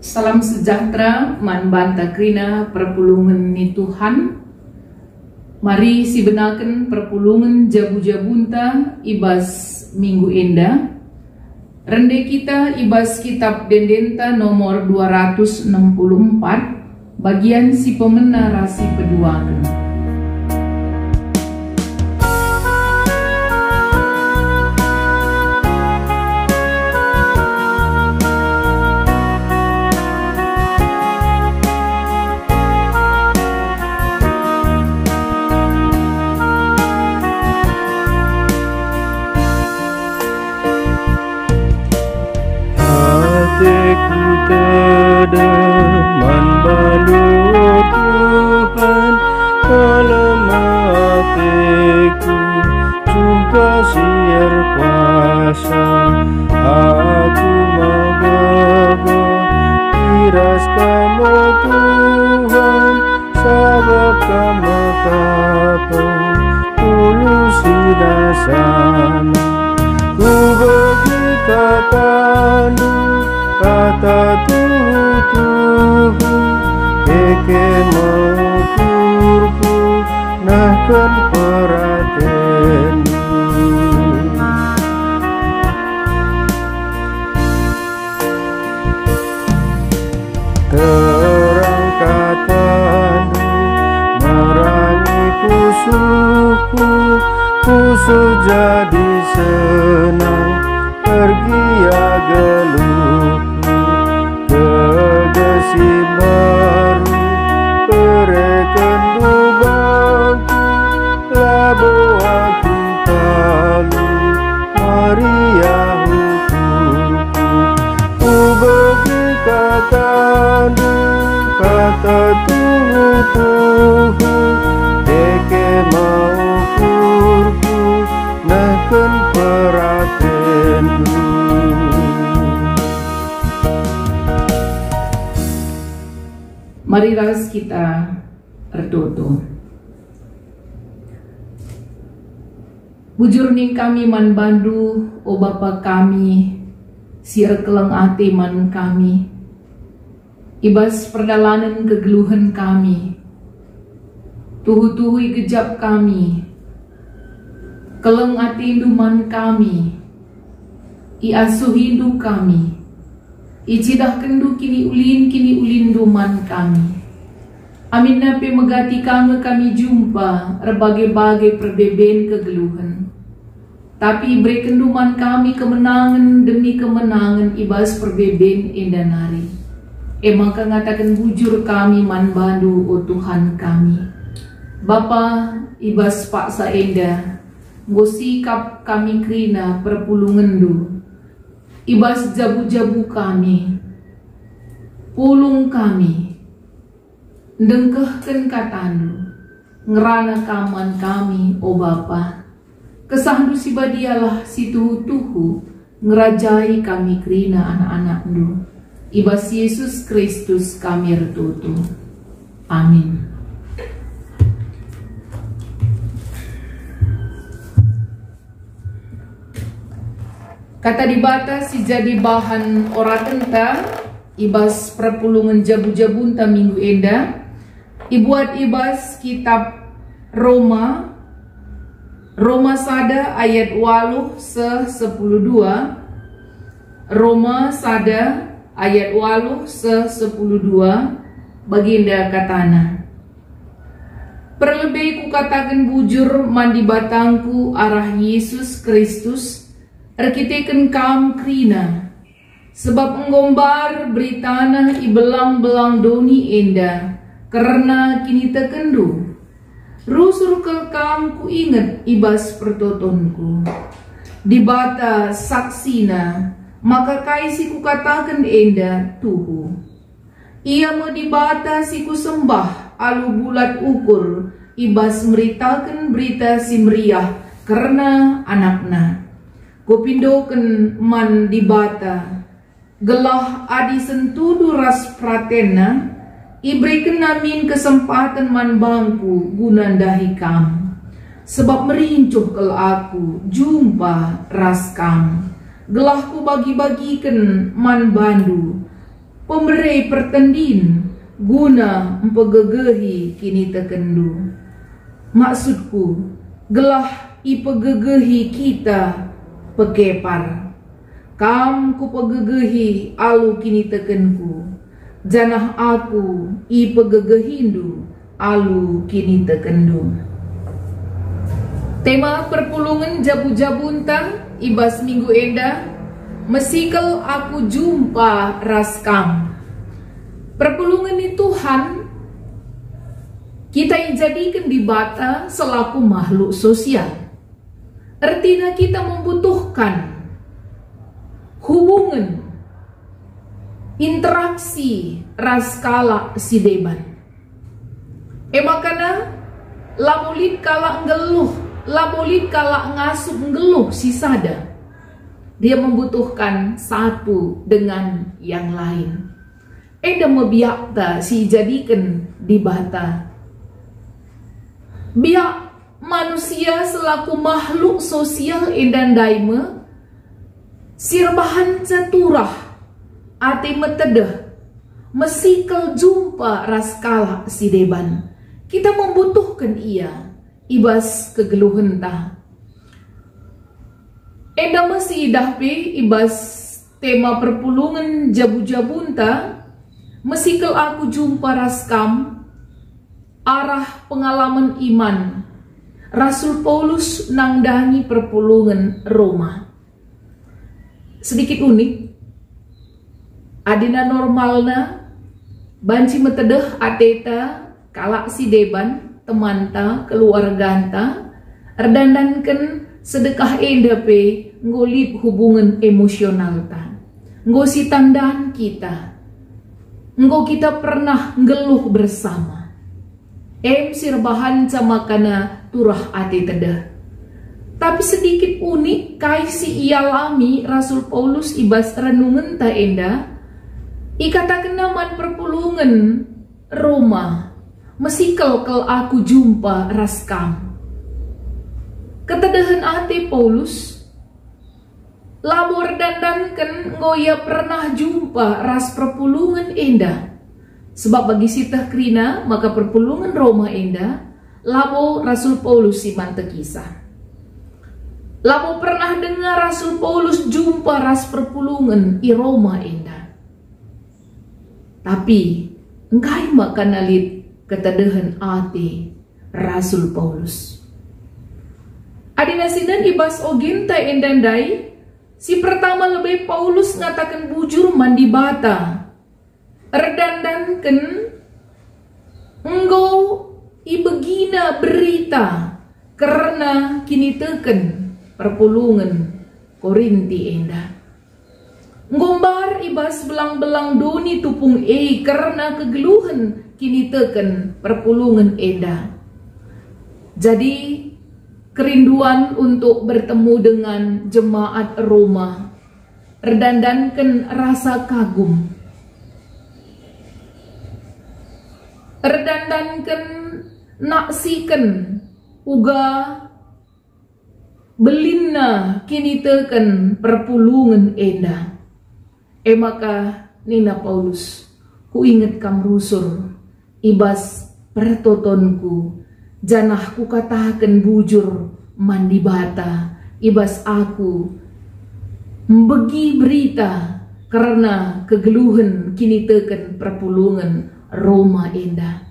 Salam sejahtera, man banta krina perpulungan ni Tuhan. Mari si benaken perpulungan jabu-jabunta ibas minggu enda. Rende kita ibas kitab Dendenta nomor 264, bagian si pemena rasi peduaken. Hatiku terdeman bandu Tuhan, melemah hatiku jumpa siar kuasa. Aku menggego iras kamu Tuhan, sabab kamu kapal tulusi dasana. Ku bagi katamu kata tuhu eke mengukurku nahkan perhatenmu. Terang katamu merangi pusuku, pusu jadi senang pergi geluhku. Tegesi baru pereken dubangku, labo aku talu Maria hukuku. Ku bagi katamu kata tuhu eke maukurku nahkan perhatenku. Mari ras kita berdoa. Bujur ning kami man bandu, o Bapa kami, siar keleng ate man kami, ibas perdalanan kegeluhan kami, tuhu-tuhui gejap kami, keleng ate induman kami, iasuh hindu kami, icidah kendu kini ulin duman kami. Amin nape megati kami jumpa berbagai-bagai perbeben kegeluhan. Tapi beri kenduman kami kemenangan demi kemenangan ibas perbeben endanari. Emang ngatakan bujur kami man bandu o Tuhan kami. Bapa ibas paksa enda, ngosikap kami krina perpulungan du. Ibas jabu-jabu kami, pulung kami, dengkehken katandu, ngerana kaman kami, o Bapa. Kesandu si badialah si tuhu-tuhu, ngerajai kami krina anak-anakmu. Ibas Yesus Kristus kami retutu. Amin. Kata dibata si jadi bahan ora tenta ibas perpulungan jabu-jabunta minggu enda. Ibuat ibas kitab Roma sada ayat 8 se 10:2. Roma sada ayat 8 se 10:2 baginda katana. Perlebih ku katakan bujur mandi batangku arah Yesus Kristus, rekiteken kam krina, sebab enggombar beritana ibelang-belang doni enda, karena kini tekendu. Rusur kelkam ku inget ibas pertotonku, dibata saksina, maka kaisi ku katakan enda tuhu. Ia mau dibata si ku sembah alu bulat ukur, ibas meritakan berita si meriah, karena anakna. Kupindoken man dibata, gelah adi sentudu ras pratena, iberikan namin kesempatan man bangku gunandahi kam. Sebab merincuh kel aku jumpa ras kam. Gelahku bagi-bagikan man bandu, pemberi pertendin guna empegegehi kini tekendu. Maksudku, gelah ipegegehi kita pekepar. Kam ku pegegehi alu kini tekenku. Janah aku ipegegehindu alu kini tekendu. Tema perpulungan jabu-jabunta ibas minggu enda, mesikel aku jumpa raskam. Perpulungan ni Tuhan kita yang jadikan di bata selaku makhluk sosial. Artinya kita membutuhkan hubungan, interaksi raskala si deban. Makana lamulit kala ngeluh, lamulit kala ngasup ngeluh si sada. Dia membutuhkan satu dengan yang lain. Eda mebiakta si jadikan di bata. Biak manusia selaku makhluk sosial edan daima sirbahan caturah ate metedeh mesikel jumpa raskala si deban. Kita membutuhkan ia ibas kegeluhan ta. Eda masih idahpe ibas tema perpulungan jabu-jabunta mesikel aku jumpa raskam arah pengalaman iman Rasul Paulus nangdangi perpulungan Roma. Sedikit unik, adina normalna banci metedeh ateta kalak si deban temanta keluarganta erdandanken sedekah endape ngolip hubungan emosional ta. Nggo si tandaan kita. Nggo kita pernah ngeluh bersama. Sirbahan sama kana turah ate tedah. Tapi sedikit unik kai si ialami Rasul Paulus ibas renungan ta enda. Ikata kenaman perpulungan Roma. Mesikel kel aku jumpa raskam. Ketedahan ate Paulus. Labor dandankan ngoya pernah jumpa ras perpulungan enda. Sebab bagi sitah krina maka perpulungan Roma enda labo Rasul Paulus si mante kisah. Labo pernah dengar Rasul Paulus jumpa ras perpulungan i Roma enda. Tapi engkai makan alit ketedahan ate Rasul Paulus. Adinasinan ibas oginta endandai. Si pertama lebih Paulus ngatakan bujur mandi bata. Erdandanken enggo ibegina berita karena kini teken perpulungan Korinti enda. Ngombar ibas belang-belang doni tupung karena kegeluhan kini teken perpulungan enda. Jadi kerinduan untuk bertemu dengan jemaat Roma erdandankan rasa kagum. Erdandankan naksikan uga belinna kini teken perpulungan enda. Maka nina Paulus ku inget kam rusur ibas pertotonku janah ku katakan bujur mandi bata ibas aku mbegi berita karena kegeluhan kini teken perpulungan Roma enda.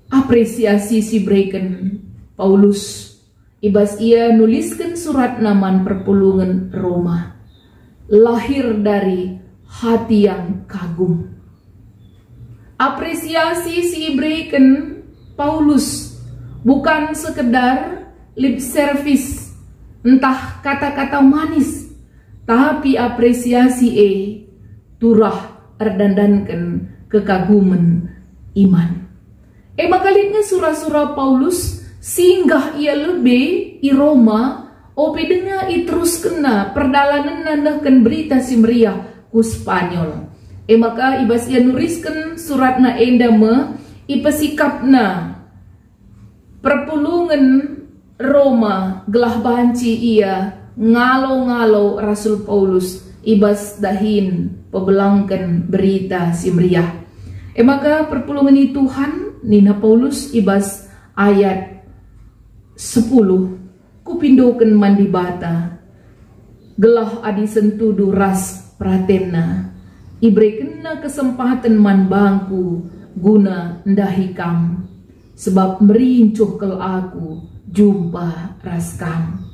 Apresiasi si breken Paulus ibas ia nuliskan surat naman perpulungan Roma lahir dari hati yang kagum. Apresiasi si breken Paulus bukan sekedar lip service entah kata-kata manis, tapi apresiasi turah erdandankan kekaguman iman. Makalitnya surah-surah Paulus singgah ia lebih i Roma ope denga i terus kena perdalanan nandakan berita si meriah ku Spanyol. Maka ibas ia nuriskan suratna endama ipesikapna perpulungan Roma gelah banci ia ngalo-ngalo Rasul Paulus ibas dahin pebelangkan berita si meriah. Maka perpulungan ni Tuhan Nina Paulus ibas ayat 10 kupindoken mandi bata gelah adi sentudu ras pratena ibrekena kesempatan man bangku guna ndahikam sebab merincuh kel aku jumpa raskam.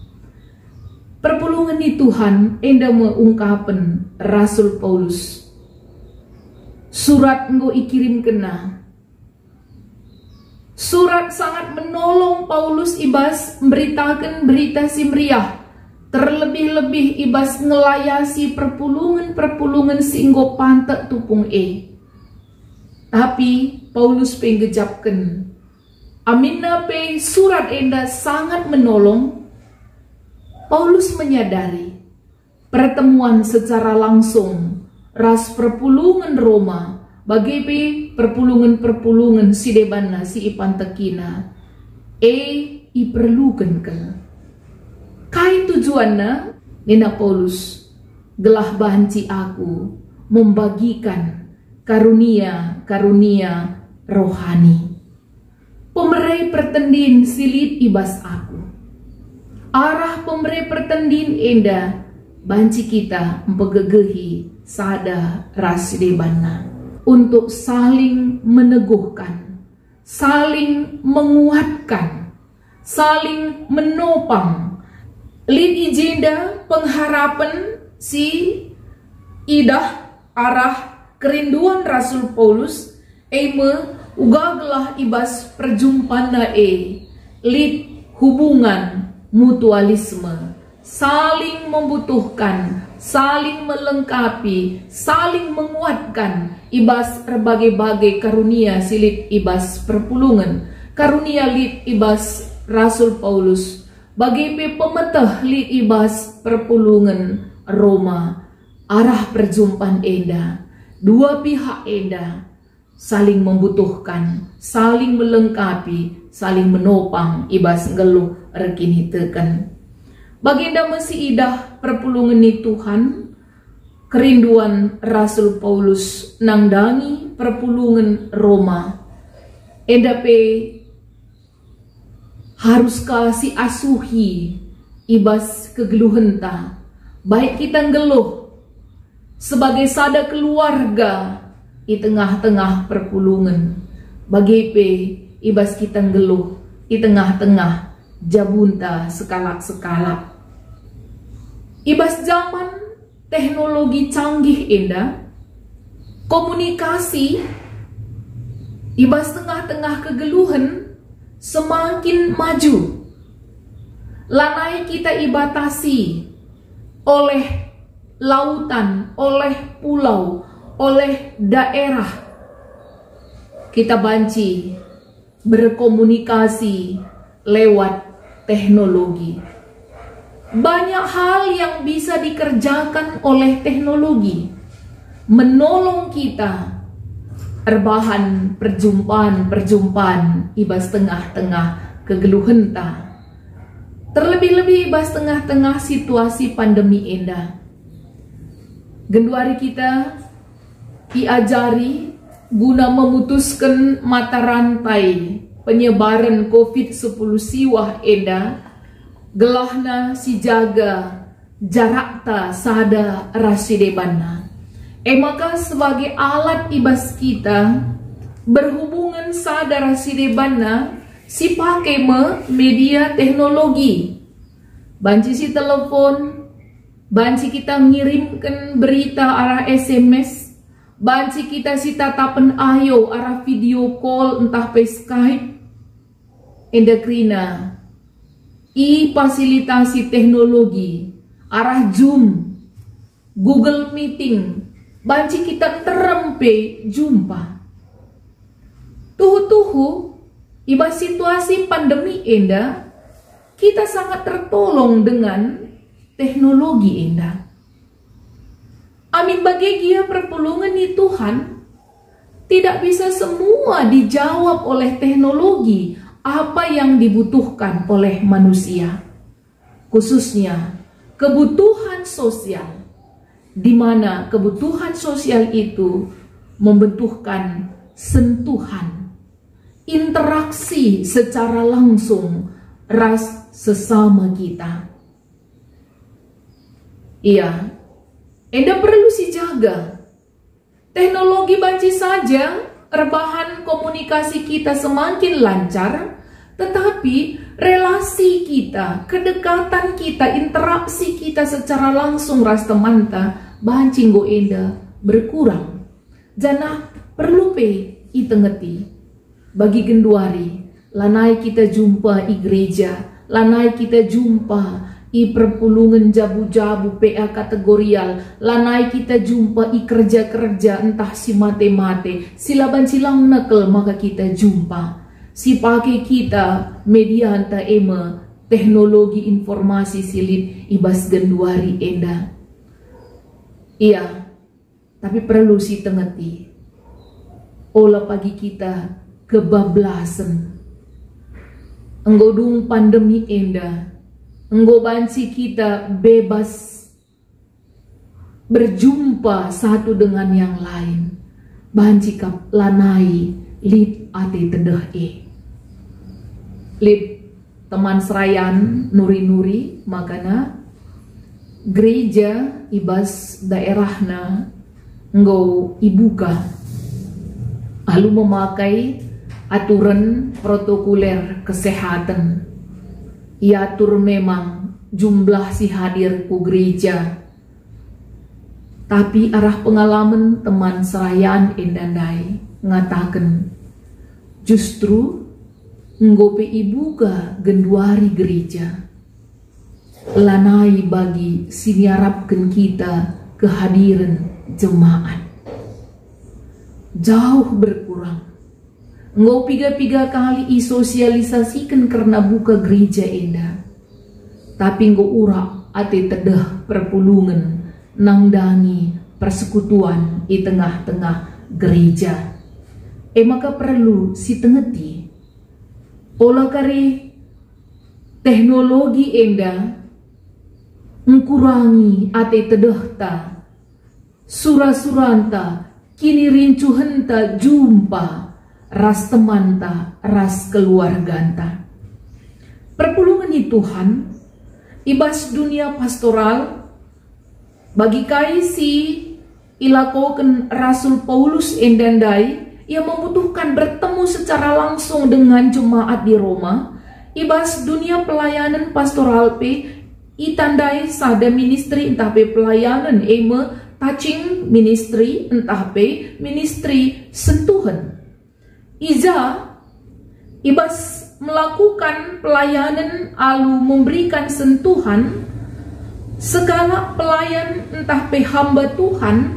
Perpulungan ni Tuhan enda mengungkapan Rasul Paulus surat engkau ikirim kena. Surat sangat menolong Paulus ibas memberitakan berita si meriah. Terlebih-lebih ibas ngelayasi perpulungan singgo pantek tupung Tapi Paulus penggejapkan. Aminna pe surat enda sangat menolong. Paulus menyadari pertemuan secara langsung ras perpulungan Roma bagi perpulungan si debana si ipantekina iperlukan ke kai tujuannya Nina Paulus gelah banci aku membagikan karunia rohani pemerai pertendin silit ibas aku arah pemerai pertendin enda banci kita mempegegehi sada ras debana untuk saling meneguhkan, saling menguatkan, saling menopang. Lid ijenda pengharapan si idah arah kerinduan Rasul Paulus ugagelah ibas perjumpana lid hubungan mutualisme, saling membutuhkan, saling melengkapi, saling menguatkan ibas berbagai-bagai karunia silit ibas perpulungan, karunia lit ibas Rasul Paulus, bagi pemetah lit ibas perpulungan Roma, arah perjumpaan enda, dua pihak enda saling membutuhkan, saling melengkapi, saling menopang ibas ngeluh rekini teken. Baginda mesi idah perpulungan ni Tuhan, kerinduan Rasul Paulus nangdangi perpulungan Roma. Edape harus kasih asuhi ibas kegeluhenta. Baik kita ngeluh sebagai sada keluarga di tengah-tengah perpulungan. Bagi ibas kita ngeluh di tengah-tengah jabunta sekalak-sekalak. Ibas zaman teknologi canggih enda, komunikasi ibas tengah-tengah kegeluhan semakin maju. Lanai kita ibatasi oleh lautan, oleh pulau, oleh daerah. Kita banci berkomunikasi lewat teknologi. Banyak hal yang bisa dikerjakan oleh teknologi, menolong kita erbahan perjumpaan ibas tengah-tengah kegeluhenta. Terlebih-lebih ibas tengah-tengah situasi pandemi enda. Genduari kita diajari guna memutuskan mata rantai penyebaran COVID-10 siwah enda, gelahna si jaga jarakta sada rasidebana. Maka sebagai alat ibas kita berhubungan sada rasidebana si pakai media teknologi. Banci si telepon, banci kita ngirimkan berita arah SMS, banci kita si tatapan ayo arah video call entah pe Skype. Endakrina fasilitasi teknologi arah Zoom, Google Meeting, banci kita terempe jumpa. Tuhu-tuhu iba situasi pandemi enda, kita sangat tertolong dengan teknologi enda. Amin bagi dia perpulungan di Tuhan, tidak bisa semua dijawab oleh teknologi apa yang dibutuhkan oleh manusia, khususnya kebutuhan sosial. di mana kebutuhan sosial itu membutuhkan sentuhan, interaksi secara langsung ras sesama kita. Iya, enda perlu si jaga. Teknologi banci saja rebahan komunikasi kita semakin lancar, tetapi relasi kita, kedekatan kita, interaksi kita secara langsung ras temanta banci nggo enda berkurang. Jana perlu pe itengeti bagi genduari, lanai kita jumpa i gereja, lanai kita jumpa i perpulungan jabu-jabu PA kategorial, lanai kita jumpa i kerja-kerja entah si mate-mate, silaban silang nekel maka kita jumpa. Si pakai kita media anta ema teknologi informasi silip ibas genduari enda. Iya, tapi perlu si tengeti. Olah pagi kita kebablasan. Enggodung pandemi enda. Enggo banci kita bebas berjumpa satu dengan yang lain. Banci kap lanai lip ate tedeh lip teman serayan nuri-nuri makana gereja ibas daerahna enggo ibuka lalu memakai aturan protokoler kesehatan. Iatur memang jumlah si hadir ku gereja, tapi arah pengalaman teman serayaan endandai ngatakan justru nggope ibuka genduari gereja lanai bagi siniarapkan kita kehadiran jemaat jauh berkurang. Nggo piga-piga kali isosialisasikan karena buka gereja enda. Tapi nggo urak ate tedeh perpulungan nangdangi persekutuan di tengah-tengah gereja. Maka perlu si tengeti. Olah kari teknologi enda ngkurangi ate tedeh ta. Sura-suranta kini rincuhenta jumpa ras temanta, ras keluarganta. Perpulungan di Tuhan, ibas dunia pastoral, bagi kaisi ilakokan Rasul Paulus endandai, ia membutuhkan bertemu secara langsung dengan jemaat di Roma, ibas dunia pelayanan pastoral pe, itandai sada ministry entah pe pelayanan eme touching ministry entah pe ministry sentuhan. Iza ibas melakukan pelayanan alu memberikan sentuhan segala pelayan entah pe hamba Tuhan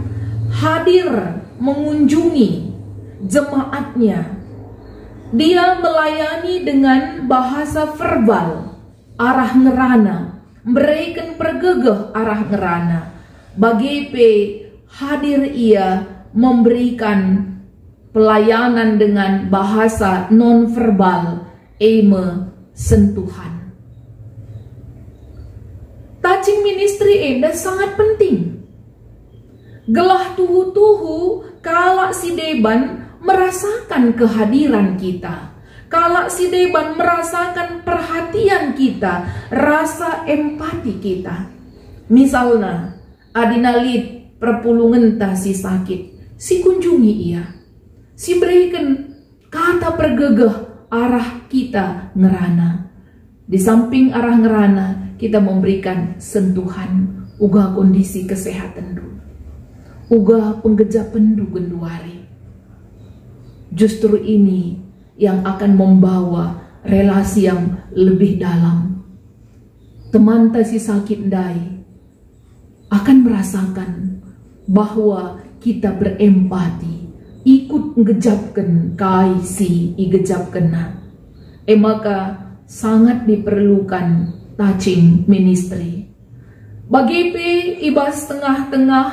hadir mengunjungi jemaatnya. Dia melayani dengan bahasa verbal arah ngerana, berikan pergegeh arah ngerana. Bagi pe hadir ia memberikan pelayanan dengan bahasa non-verbal, eme sentuhan. Touching ministry enda sangat penting. Gelah tuhu-tuhu kala si deban merasakan kehadiran kita. Kala si deban merasakan perhatian kita, rasa empati kita. Misalnya, adinalit perpulungan ta si sakit, si kunjungi ia. Si berikan kata pergegeh arah kita ngerana. Di samping arah ngerana, kita memberikan sentuhan uga kondisi kesehatan du. Uga penggejapan du genduari. Justru ini yang akan membawa relasi yang lebih dalam. Teman ta si sakit dai akan merasakan bahwa kita berempati. Ikut ngejapkan kaisi igejapkan maka sangat diperlukan touching ministry. Bagi pe ibas tengah-tengah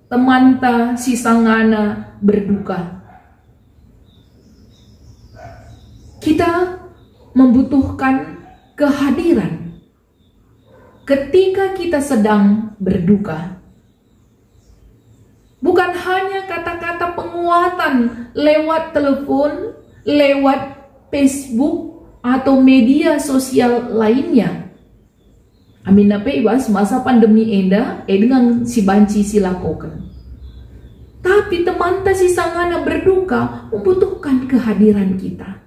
temanta sisangana berduka. Kita membutuhkan kehadiran ketika kita sedang berduka. Bukan hanya kata-kata penguatan lewat telepon, lewat Facebook, atau media sosial lainnya. Amin nape ibas masa pandemi enda dengan si banci silakokan. Tapi teman ta si sangana berduka membutuhkan kehadiran kita.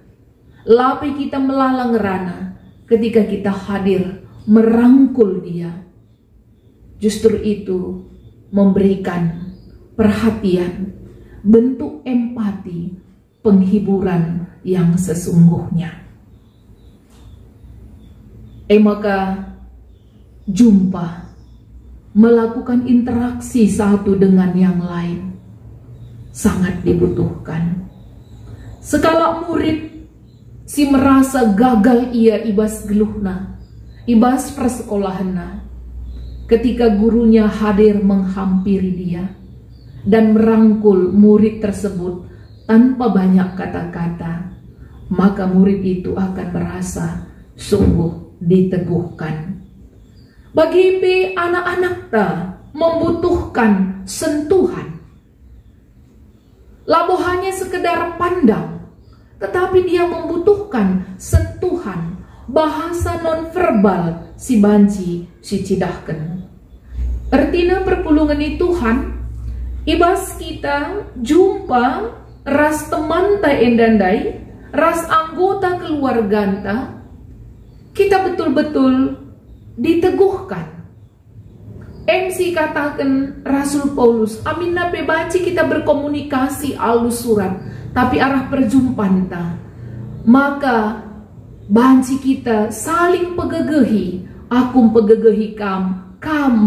Lape kita melalang rana ketika kita hadir merangkul dia. Justru itu memberikan perhatian, bentuk empati, penghiburan yang sesungguhnya. Maka jumpa, melakukan interaksi satu dengan yang lain sangat dibutuhkan. Sekala murid si merasa gagal ia ibas geluhna, ibas persekolahanna, ketika gurunya hadir menghampiri dia dan merangkul murid tersebut tanpa banyak kata-kata, maka murid itu akan merasa sungguh diteguhkan. Bagi anak-anak ta membutuhkan sentuhan. Labo hanya sekedar pandang, tetapi dia membutuhkan sentuhan, bahasa nonverbal si banci si cidahken. Artinya perpulungan itu Tuhan, ibas kita jumpa ras teman ta endandai, ras anggota keluarga ta, kita betul-betul diteguhkan. MC katakan Rasul Paulus, amin nape banci kita berkomunikasi alus surat, tapi arah perjumpaan ta, maka banci kita saling pegegehi, aku pegegehi kam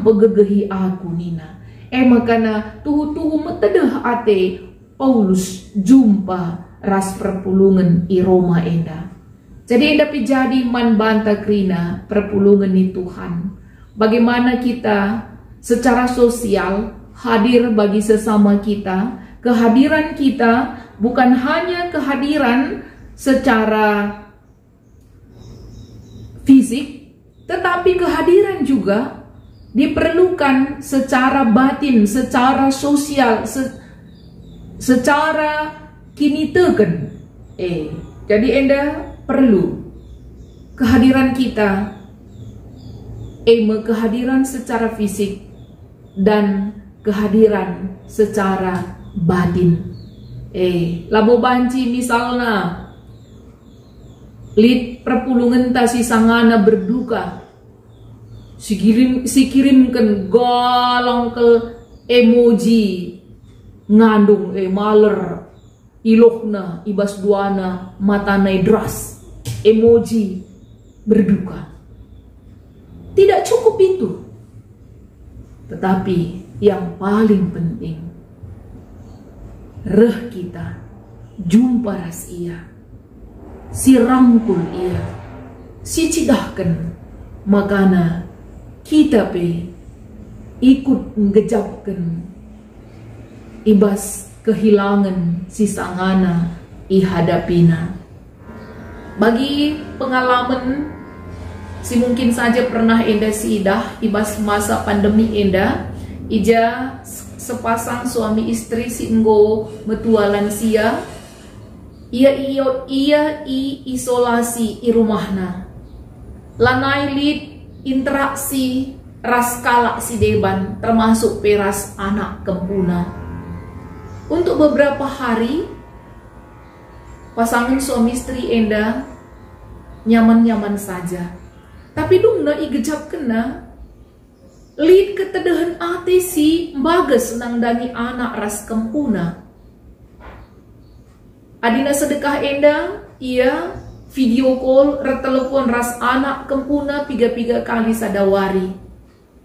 pegegehi aku nina. Makana tuhu metedeh ate Paulus jumpa ras perpulungan i Roma enda. Jadi enda jadi man banta krina perpulungan ni Tuhan. Bagaimana kita secara sosial hadir bagi sesama kita. Kehadiran kita bukan hanya kehadiran secara fisik, tetapi kehadiran juga diperlukan secara batin, secara sosial, secara kiniteken. Jadi enda perlu kehadiran kita, kehadiran secara fisik dan kehadiran secara batin. Labo banci misalnya lid perpulungan ta si sangana berduka, si kirimkan galang ke emoji ngandung maler ilohna ibas duana matanai dras emoji berduka. Tidak cukup itu, tetapi yang paling penting reh kita jumpa ras ia, si rangkul ia, si cidahkan, makana kita ikut ngejapkan ibas kehilangan si sangana ihadapina. Bagi pengalaman si mungkin saja pernah enda sidah ibas masa pandemi enda, ija sepasang suami istri si enggo metua lansia, ia isolasi i rumahna, lanai lid interaksi ras kalak si deban termasuk peras anak kempuna. Untuk beberapa hari pasangan suami istri enda nyaman-nyaman saja, tapi dungna igejap kena lid ketedahan ate si bagas nang dangi anak ras kempuna. Adina sedekah enda ia video call retelepon ras anak kempuna 3 kali sadawari,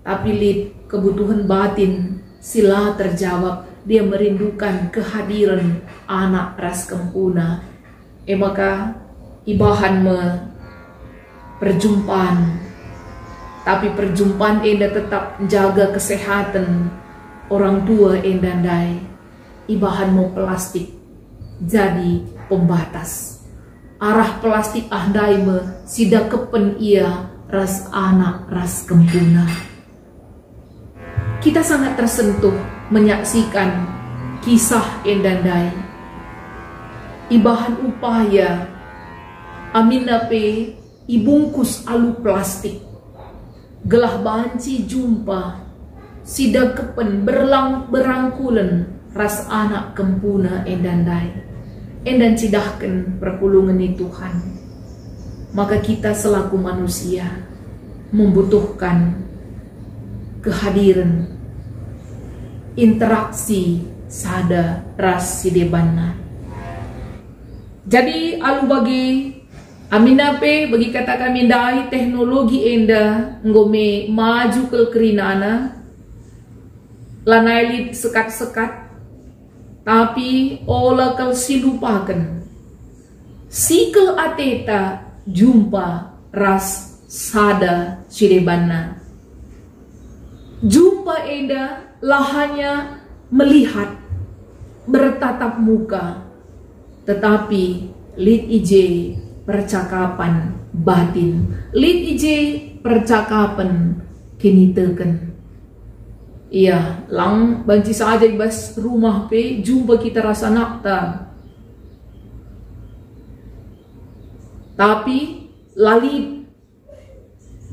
tapi lid kebutuhan batin sila terjawab. Dia merindukan kehadiran anak ras kempuna. Maka ibahan perjumpaan, tapi perjumpaan enda tetap jaga kesehatan orang tua endandai. Ibahan mau plastik jadi pembatas. Arah plastik ahdai sida kepen ia ras anak ras kempuna. Kita sangat tersentuh menyaksikan kisah endandai. Ibahan upaya aminape ibungkus alu plastik. Gelah banci jumpa sida kepen berangkulen ras anak kempuna endandai. Endan cidahkan perpulungan Tuhan. Maka kita selaku manusia membutuhkan kehadiran interaksi sada ras sidebana. Jadi alu bagi aminape bagi kata kami dai teknologi enda ngome maju ke kerinana lanailit sekat-sekat tapi ola kal silupakan sikel ateta jumpa ras sada sidebana. Jumpa enda lahanya melihat bertatap muka, tetapi lit ije percakapan batin, lit ije percakapan kini teken. Iya, lang banci saja ibas rumah pe jumpa kita rasa nakta. Tapi lalit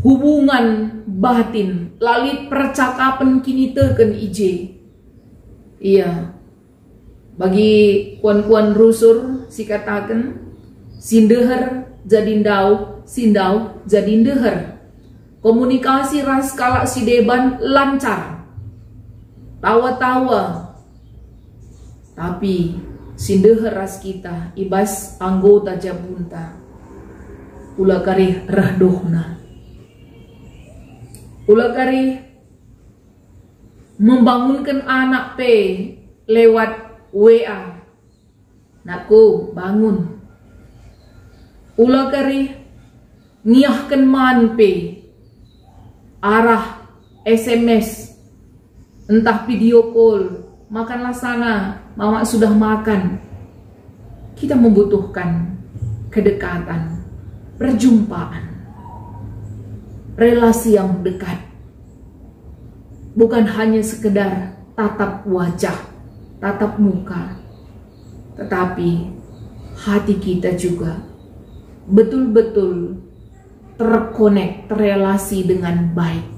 hubungan batin, lalit percakapan kini teken ije. Iya, bagi kuan-kuan rusur si katakan sindeher jadi ndau, sindau jadi ndeher. Komunikasi ras kalak si deban lancar, tawa-tawa. Tapi sindeher ras kita ibas anggota jabunta ula karih rahdohna. Ula kari membangunkan anak pe lewat WA. Nakku bangun. Ula kari ngiyahkan man pe arah SMS entah video call, makanlah sana, mama sudah makan. Kita membutuhkan kedekatan, perjumpaan, relasi yang dekat. Bukan hanya sekedar tatap wajah, tatap muka, tetapi hati kita juga betul-betul terkonek, terrelasi dengan baik.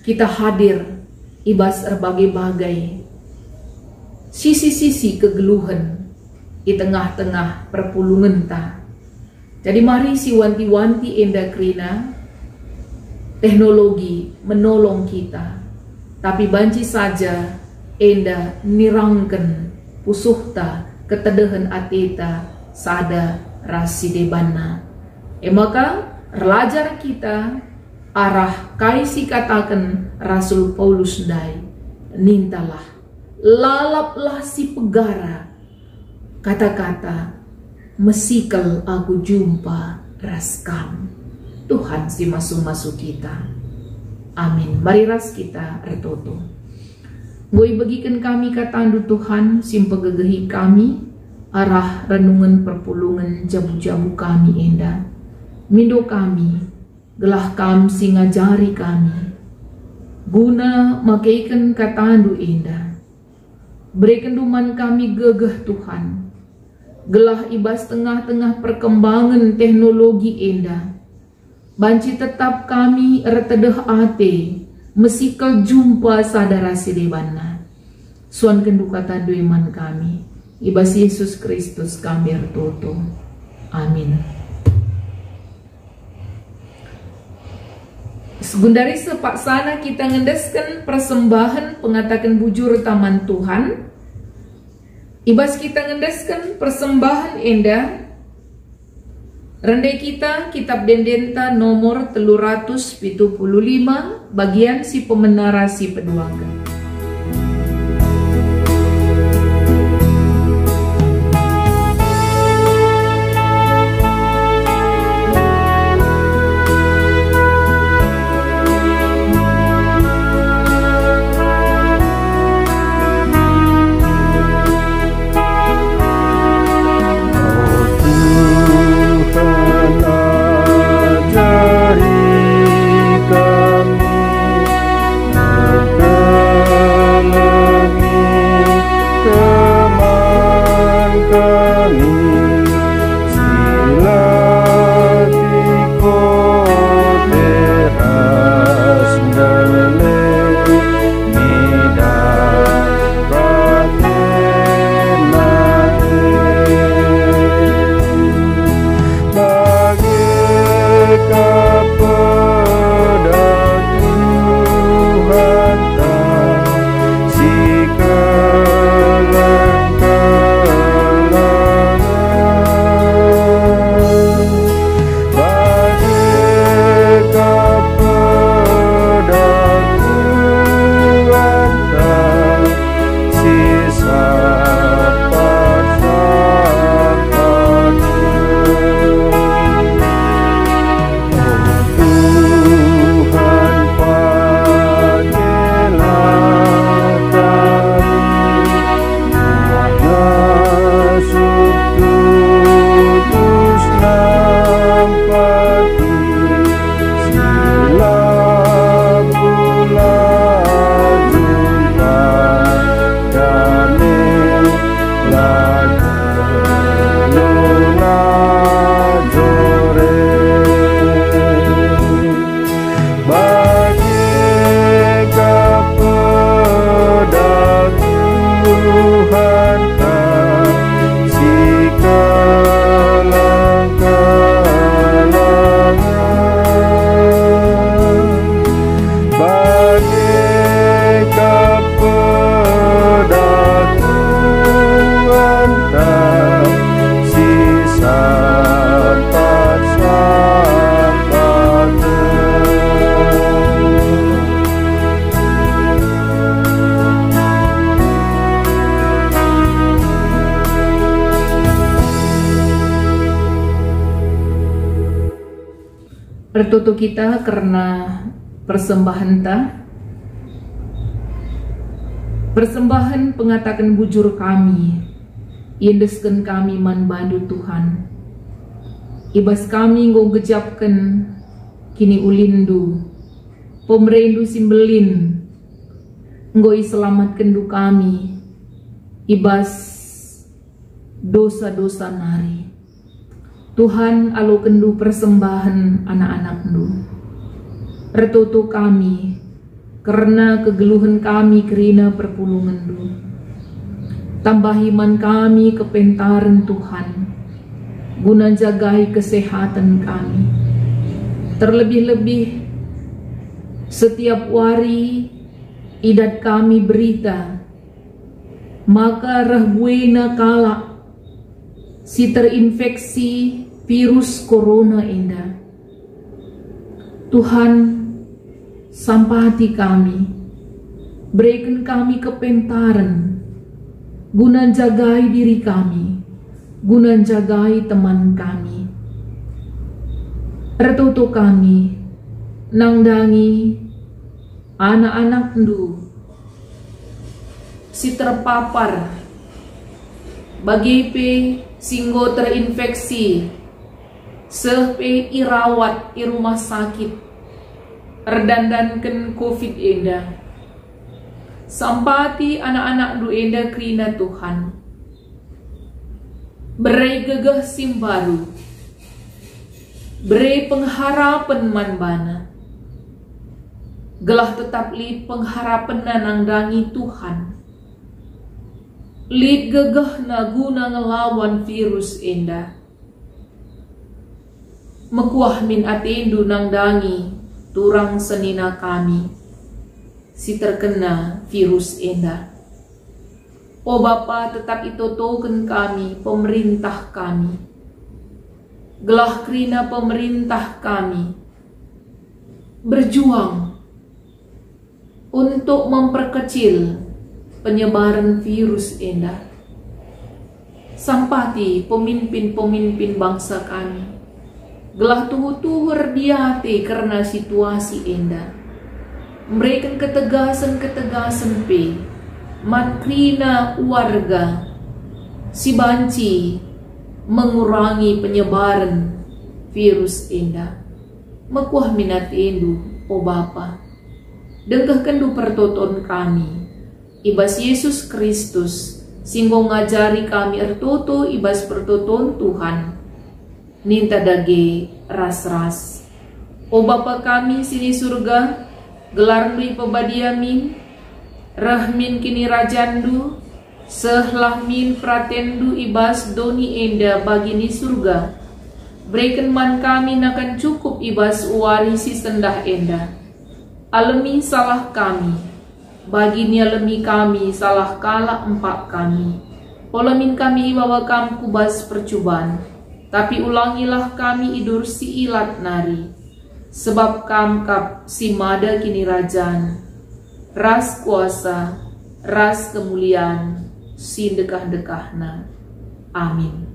Kita hadir ibas berbagai-bagai sisi-sisi kegeluhan di tengah-tengah perpulungan ta. Jadi mari si wanti-wanti enda krina teknologi menolong kita, tapi banci saja enda nirangken pusuhta ketedehan ateta sada rasi debana. Maka relajar kita arah kaisi katakan Rasul Paulus dai, nintalah lalaplah si pegara kata-kata mesikal aku jumpa raskam. Tuhan si masuk-masuk kita. Amin. Mari ras kita ertoto. Goi bagikan kami katandu Tuhan simpegegehi kami arah renungan perpulungan jabu-jabu kami enda. Mindo kami gelah kam singajari kami guna makaikan katandu enda. Berikan duman kami gegeh Tuhan. Gelah ibas tengah-tengah perkembangan teknologi enda. Banci tetap kami ertedeh ate mesikal jumpa sadara sidebana. Suan kendu kata iman kami. Ibas Yesus Kristus kami ertoto. Amin. Segundari sepak sana kita ngendeskan persembahan pengatakan bujur taman Tuhan. Ibas kita ngendeskan persembahan endah. Rendai kita kitab Dendenta nomor 375 bagian si pemenara si peduakan. Ajari kami luna jore bagi kepada Tuhan kasih kelang-kelangan bagi kepada Tuhan kasih sahabat-sahabatnya. Bertutu kita karena persembahan ta. Persembahan pengatakan bujur kami, indesken kami man bandu Tuhan. Ibas kami nggo gejapkan kini ulindu, pemerindu simbelin, nggo iselamatkan du kami, ibas dosa-dosa nari. Tuhan alo kendu persembahan anak-anak du. Retutu kami, karena kegeluhan kami kerina perpulungan du. Tambahiman kami kepentaran Tuhan, guna jagai kesehatan kami. Terlebih-lebih, setiap hari idat kami berita, maka rahbuena kala si terinfeksi virus corona indah. Tuhan, sampati kami, berikan kami kepentaran, guna jagai diri kami, guna jagai teman kami. Retutu kami, nangdangi anak-anak ndu, si terpapar, bagi pe singgo terinfeksi, sepe irawat i rumah sakit, erdandankan COVID enda. Sampati anak-anak du enda krina Tuhan. Berai gegah simbaru, berai pengharapan manbana. Gelah tetap li pengharapan nangdangi Tuhan. Lid gegah na guna ngelawan virus enda. Mekuah min atendu nangdangi turang senina kami, si terkena virus enda. O Bapa, tetap itotoken kami, pemerintah kami. Gelah krina pemerintah kami berjuang untuk memperkecil penyebaran virus enda. Sampati pemimpin-pemimpin bangsa kami, gelah tuhu-tuhur diate karena situasi enda. Memberikan ketegasan-ketegasan pe makrina warga si banci mengurangi penyebaran virus enda. Mekuah minat endu, o Bapa, dengkahkan du pertoton kami, ibas Yesus Kristus, singgo ngajari kami ertoto ibas pertoton Tuhan, ninta dage ras-ras. O Bapa kami sini surga, gelar beli pebadiamin, rahmin kini rajandu, sehlahmin pratendu ibas doni enda bagini surga. Berikan man kami nakan cukup ibas warisi sendah enda. Alemi salah kami, bagini alemi kami salah kala empat kami. Polamin kami bawa kam kubas percubaan, tapi ulangilah kami idur si ilat nari. Sebab kam kap si mada kini rajan, ras kuasa, ras kemuliaan, si dekah-dekahna. Amin.